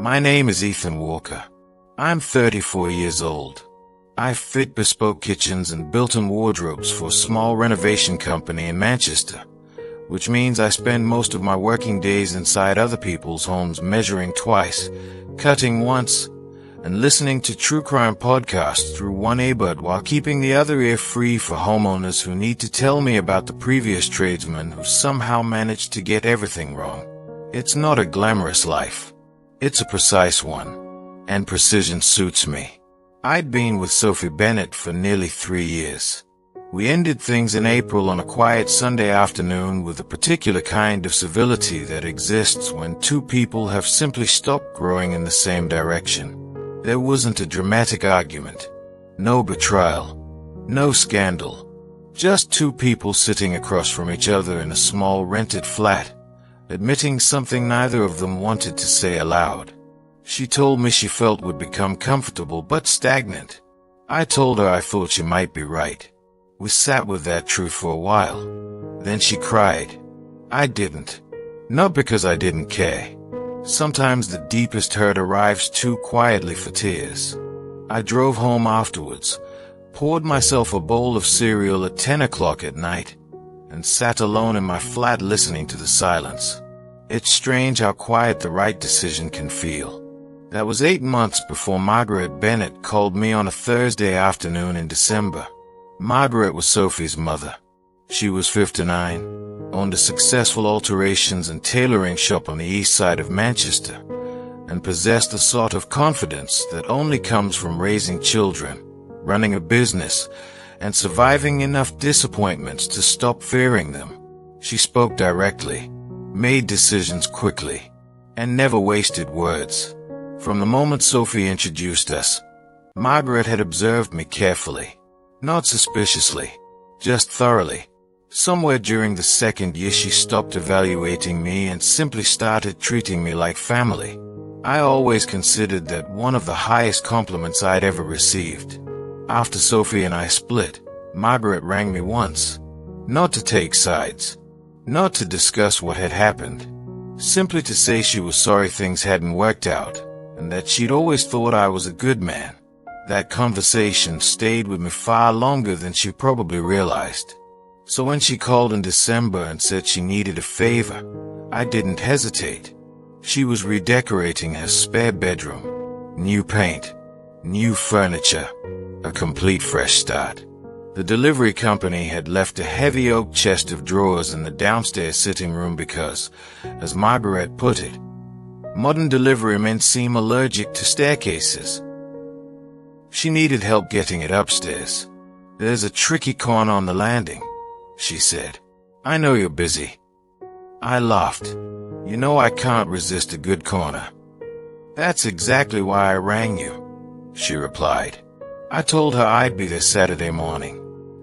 My name is Ethan Walker. I'm 34 years old. I fit bespoke kitchens and built-in wardrobes for a small renovation company in Manchester, which means I spend most of my working days inside other people's homes measuring twice, cutting once, and listening to true crime podcasts through one earbud while keeping the other ear free for homeowners who need to tell me about the previous tradesman who somehow managed to get everything wrong. It's not a glamorous life. It's a precise one, and precision suits me. I'd been with Sophie Bennett for nearly 3 years. We ended things in April on a quiet Sunday afternoon with a particular kind of civility that exists when two people have simply stopped growing in the same direction. There wasn't a dramatic argument, no betrayal, no scandal, just two people sitting across from each other in a small rented flat, admitting something neither of them wanted to say aloud. She told me she felt would become comfortable but stagnant. I told her I thought she might be right. We sat with that truth for a while. Then she cried. I didn't. Not because I didn't care. Sometimes the deepest hurt arrives too quietly for tears. I drove home afterwards, poured myself a bowl of cereal at 10 o'clock at night, and sat alone in my flat listening to the silence. It's strange how quiet the right decision can feel. That was 8 months before Margaret Bennett called me on a Thursday afternoon in December. Margaret was Sophie's mother. She was 59, owned a successful alterations and tailoring shop on the east side of Manchester, and possessed a sort of confidence that only comes from raising children, running a business, and surviving enough disappointments to stop fearing them. She spoke directly, made decisions quickly, and never wasted words. From the moment Sophie introduced us, Margaret had observed me carefully, not suspiciously, just thoroughly. Somewhere during the second year she stopped evaluating me and simply started treating me like family. I always considered that one of the highest compliments I'd ever received. After Sophie and I split, Margaret rang me once, not to take sides, not to discuss what had happened, simply to say she was sorry things hadn't worked out, and that she'd always thought I was a good man. That conversation stayed with me far longer than she probably realized. So when she called in December and said she needed a favor, I didn't hesitate. She was redecorating her spare bedroom. New paint, new furniture, a complete fresh start. The delivery company had left a heavy oak chest of drawers in the downstairs sitting room because, as Margaret put it, modern delivery men seem allergic to staircases. She needed help getting it upstairs. There's a tricky corner on the landing, she said. I know you're busy. I laughed. You know I can't resist a good corner. That's exactly why I rang you, she replied. I told her I'd be there Saturday morning.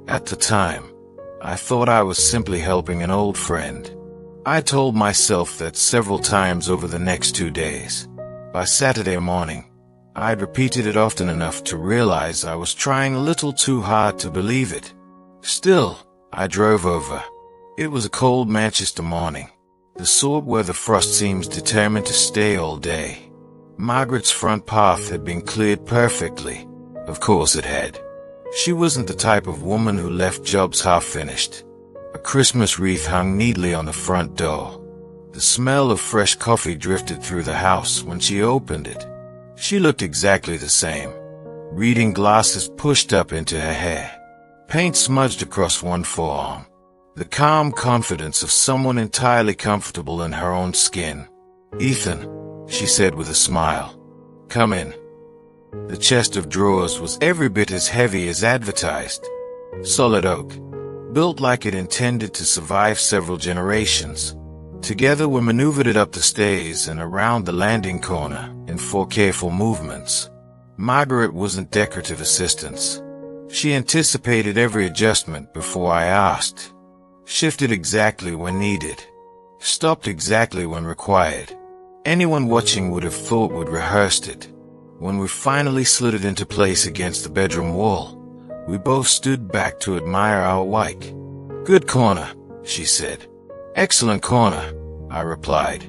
At the time, I thought I was simply helping an old friend. I told myself that several times over the next 2 days. By Saturday morning, I'd repeated it often enough to realize I was trying a little too hard to believe it. Still, I drove over. It was a cold Manchester morning, the sort where the frost seems determined to stay all day. Margaret's front path had been cleared perfectly. Of course it had. She wasn't the type of woman who left jobs half-finished. A Christmas wreath hung neatly on the front door. The smell of fresh coffee drifted through the house when she opened it. She looked exactly the same. Reading glasses pushed up into her hair. Paint smudged across one forearm. The calm confidence of someone entirely comfortable in her own skin. Ethan, she said with a smile. Come in. The chest of drawers was every bit as heavy as advertised. Solid oak, built like it intended to survive several generations. Together we maneuvered it up the stairs and around the landing corner in 4 careful movements. Margaret wasn't decorative assistance. She anticipated every adjustment before I asked. Shifted exactly when needed. Stopped exactly when required. Anyone watching would have thought we'd rehearsed it. When we finally slid it into place against the bedroom wall, we both stood back to admire our work. Good corner, she said. Excellent corner, I replied.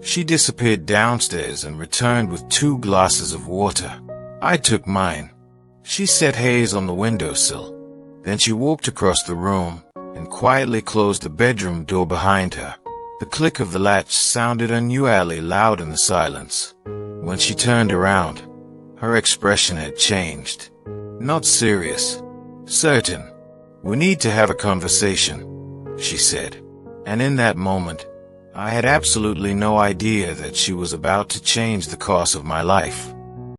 She disappeared downstairs and returned with 2 glasses of water. I took mine. She set Hayes on the windowsill. Then she walked across the room and quietly closed the bedroom door behind her. The click of the latch sounded unusually loud in the silence. When she turned around, her expression had changed. Not serious. Certain. "We need to have a conversation," she said. And in that moment, I had absolutely no idea that she was about to change the course of my life.